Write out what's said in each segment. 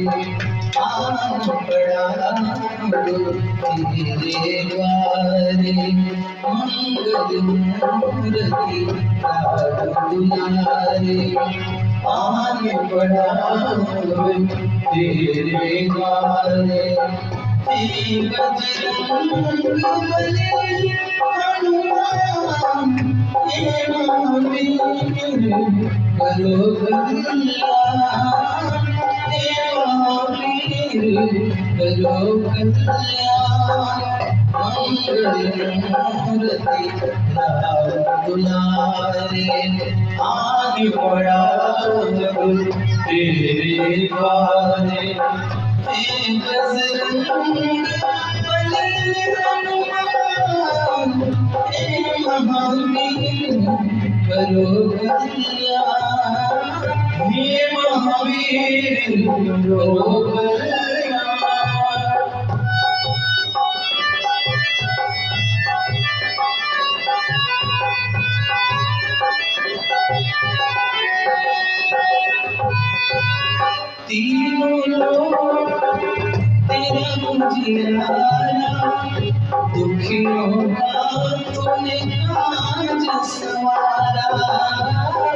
आन पड़ा तेरे द्वारे मंगल मूर्ति दुलारे आन पड़ा तेरे द्वारे बजरंग बली हनुमान करो कल्याण करो कल्याण मंगल मूर्ति दुलारे आदि बड़ा तेरे द्वारे बजरंग बली हनुमान महावीर करो कल्याण हे महावीर करो कल्याण। तीनों लोग तेरा उजियारा दुखियों का तूने काज संवारा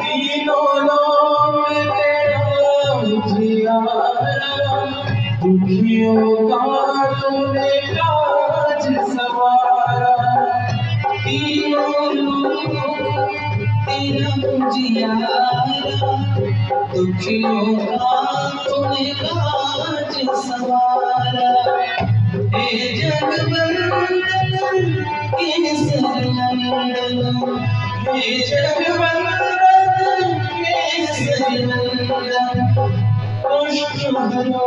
तीनों लोग तेरा उजियारा दुखियों का तूने काज संवारा तीनों लोग तेरा उजियारा दुखियों का तूने काज संवारा हे जगवंदन केसर नंदन हे जगवंदन केसर नंदन कष्ट हरो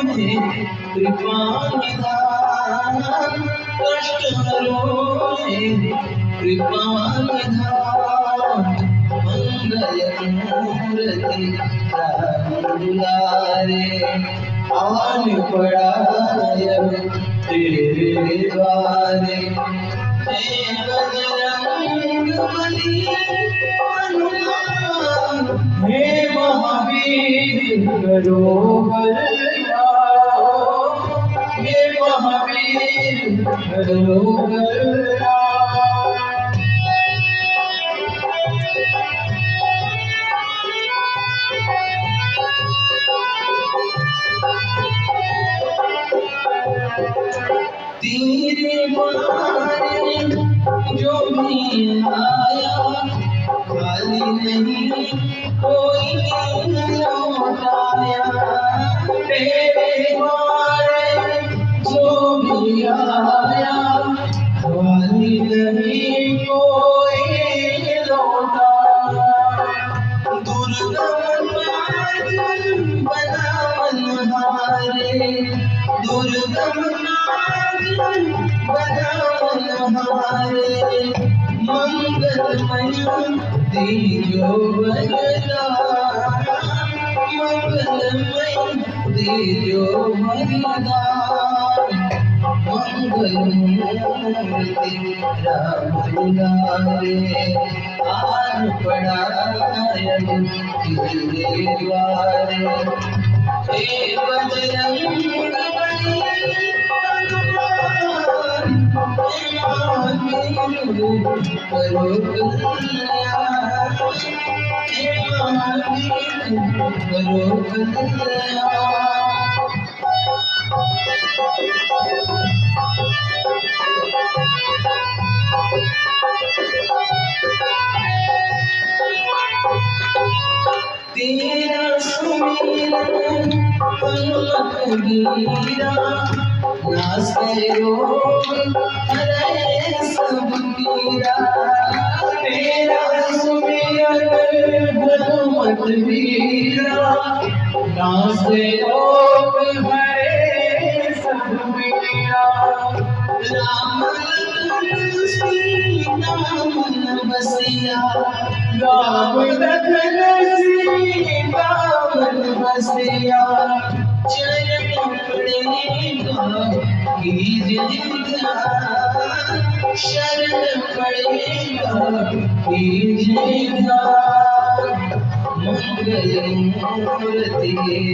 हे कृपा निधान कष्ट हरो हे कृपा निधान मंगल मूर्ति दुलारे आन पड़ा तेरे द्वारे हे बजरंग बली हनुमान हे महावीर करो कल्याण हे महावीर करो कल्याण। तेरे द्वारे जो भी आया खाली नहीं कोई लौटाया तेरे द्वारे जो भी आया खाली नहीं कोई लौटाया दुर्गम बना मनहारे दुर्गम हमारे मंगलमय दीजो वरदान मंगलमय दीजो वरदान मंगल मूर्ति राम दुलारे आन पड़ा तेरे द्वारे हे बजरंग बली करो कल्याण हे महावीर करो कल्याण। तेरा सुमिरन हनुमत वीरा नासे रोग हरे सब पीरा तेरा सुमिरन हनुमत वीरा नासे रोग हरे सब पीरा राम लखन सीता मन बसिया राम लखन सीता मन बसिया चरण पड़ेगा कीजिएगा शरण पड़ेगा कीजिएगा मंगल मूर्ति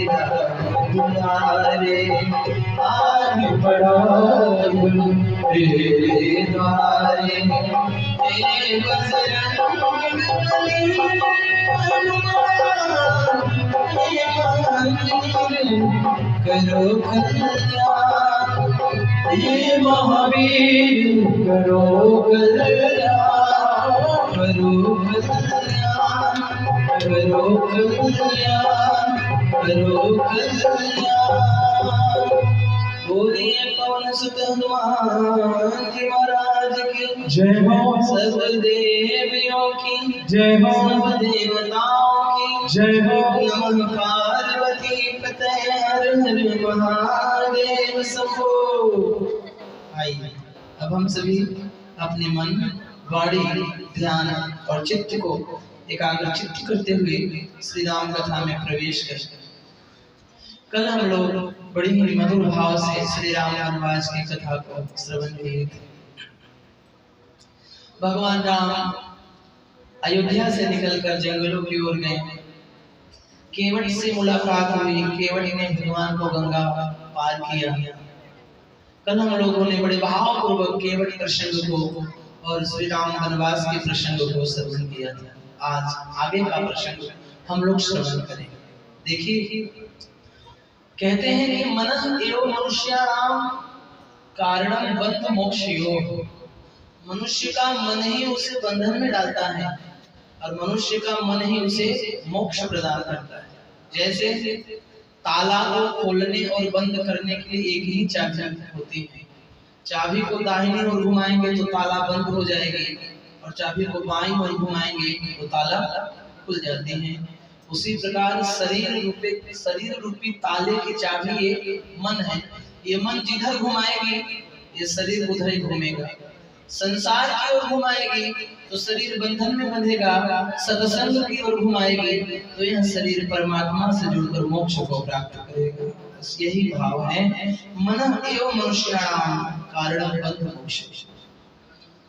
राम दुलारे आज बड़ा तेरे द्वारे हे बजरंग बली हनुमान हे महावीर करो कल्याण हे महावीर करो कल्याण करो कल्याण करो कल्याण करो कल्याण। बोलिए पवन सुत हनुमान जी महाराज की जय हो। सब देवियों की जय हो। सब देवताओं की जय हो। नमः पार्वती पते हर हर महादेव शंभो। आइए अब हम सभी अपने मन वाणी ध्यान और चित्त को एकाग्रचित्त करते हुए श्री राम कथा में प्रवेश करें। कल हम लोग बड़ी ही मधुर भाव से श्री राम वनवास की कथा को श्रवण किए थे। भगवान राम अयोध्या से निकलकर जंगलों की ओर गए। केवट से मुलाकात हुई। केवट ने भगवान को गंगा पार किया। कल हम लोगों ने बड़े भावपूर्वक केवट प्रसंग को और श्री राम वनवास के प्रसंग को श्रवण किया था। आज आगे का प्रसंग हम लोग श्रवण करेंगे। देखिए, कहते हैं कि मनः एव मनुष्याणाम कारणम बंध मोक्षयोः। मनुष्य का मन ही उसे बंधन में डालता है और मनुष्य का मन ही उसे मोक्ष प्रदान करता है। जैसे ताला को खोलने और बंद करने के लिए एक ही चाबी होती है। चाबी को दाहिनी ओर घुमाएंगे तो ताला बंद हो जाएगी और चाबी को बाईं ओर घुमाएंगे तो ताला खुल जाती है। उसी प्रकार शरीर रूपी ताले की चाबी ये मन है। ये मन जिधर घुमाएगी ये शरीर उधर ही घूमेगा। संसार की ओर घुमाएगी तो शरीर बंधन में बंधेगा। सत्संग की ओर घुमाएगी तो यह शरीर परमात्मा से जुड़कर मोक्ष को प्राप्त करेगा। बस यही भाव है। मनः एव मनुष्याणाम कारणम बंध मोक्ष।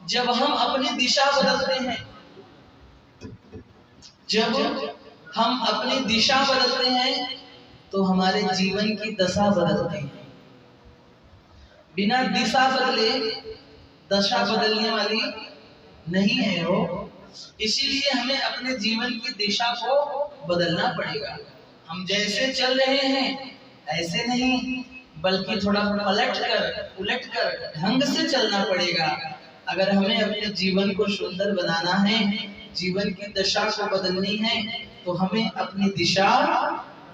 जब हम अपनी दिशा बदलते हैं, जब हम अपनी दिशा बदलते हैं तो हमारे जीवन की दशा बदलती है। बिना दिशा बदले दशा बदलने वाली नहीं है वो। इसीलिए हमें अपने जीवन की दिशा को बदलना पड़ेगा। हम जैसे चल रहे हैं ऐसे नहीं, बल्कि थोड़ा उलट कर ढंग से चलना पड़ेगा। अगर हमें अपने जीवन को सुंदर बनाना है, जीवन की दशा को बदलनी है, तो हमें अपनी दिशा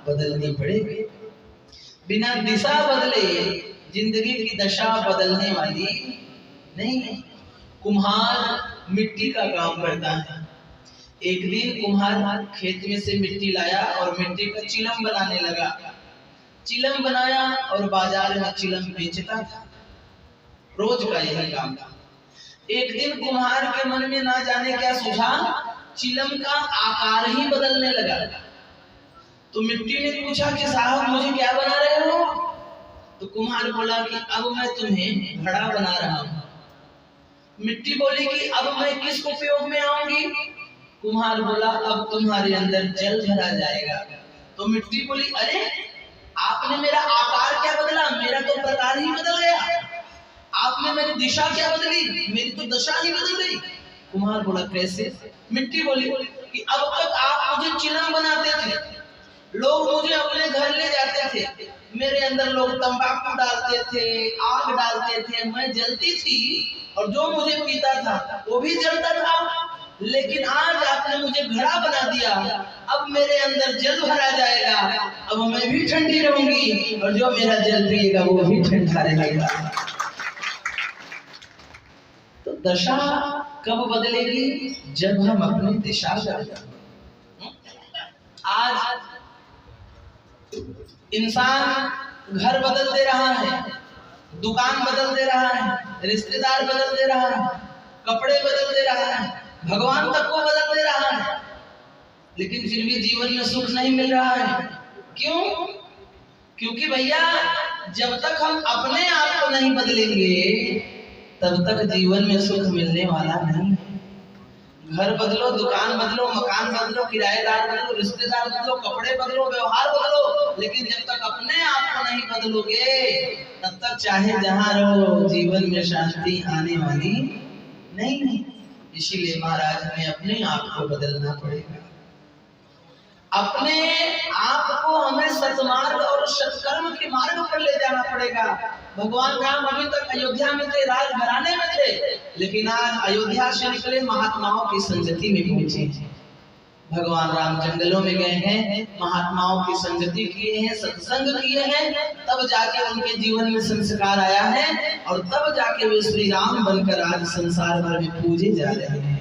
बदलनी पड़ेगी। बिना दिशा बदले जिंदगी की दशा बदलने वाली नहीं है। कुम्हार मिट्टी का काम करता है। एक दिन कुम्हार खेत में से मिट्टी लाया और मिट्टी का चिलम बनाने लगा। चिलम बनाया और बाजार में चिलम बेचता था। रोज का यही काम था। एक दिन कुम्हार के मन में ना जाने क्या सूझा, चिलम का आकार ही बदलने लगा। तो मिट्टी ने पूछा कि साहब मुझे क्या बना रहे हो? तो कुम्हार बोला कि अब मैं तुम्हें घड़ा बना रहा हूँ। मिट्टी बोली कि अब मैं किस उपयोग में आऊंगी? कुम्हार बोला अब तुम्हारे अंदर जल भरा जाएगा। तो मिट्टी बोली अरे आपने मेरा आकार क्या बदला? मेरा तो प्रकार ही बदल गया। आपने मेरी दिशा क्या बदली? मेरी तो दशा ही बदल गई। कुम्हार बोला कैसे? मिट्टी बोली कि अब तक आप मुझे चिलम बनाते थे, लोग मुझे अपने घर ले जाते थे, मेरे अंदर लोग तंबाकू डालते थे, आग डालते थे, मैं जलती थी और जो मुझे पीता था वो भी जलता था। लेकिन आज आपने मुझे घड़ा बना दिया, अब मेरे अंदर जल भरा जाएगा, अब मैं भी ठंडी रहूंगी और जो मेरा जल पिएगा वो भी ठंडा रहेगा। तो दशा कब बदलेगी? जब हम अपनी दिशा बदलेंगे। आज इंसान घर बदल दे रहा है, दुकान बदल दे रहा है, रिश्तेदार बदल दे रहा है, कपड़े बदल दे रहा है, भगवान तक को बदल दे रहा है, लेकिन फिर भी जीवन में सुख नहीं मिल रहा है। क्यों? क्योंकि भैया जब तक हम अपने आप को नहीं बदलेंगे तब तक जीवन में सुख मिलने वाला नहीं। घर बदलो, दुकान बदलो, मकान बदलो, किराएदार बदलो, रिश्तेदार बदलो, कपड़े बदलो, व्यवहार बदलो, लेकिन जब तक अपने आप को नहीं बदलोगे तब तक चाहे जहां रहो जीवन में शांति आने वाली नहीं। इसीलिए महाराज हमें अपने आप को बदलना पड़ेगा, अपने आप को हमें सत्मार्ग और सत्कर्म के मार्ग पर ले जाना पड़ेगा। भगवान राम अभी तक अयोध्या में थे, राजघराने में थे, लेकिन आज अयोध्या से निकले महात्माओं की संगति में पहुंचे। भगवान राम जंगलों में गए हैं, महात्माओं की संगति किए हैं, सत्संग किए हैं, तब जाके उनके जीवन में संस्कार आया है और तब जाके वे श्री राम बनकर आज संसार भर में पूजे जा रहे हैं।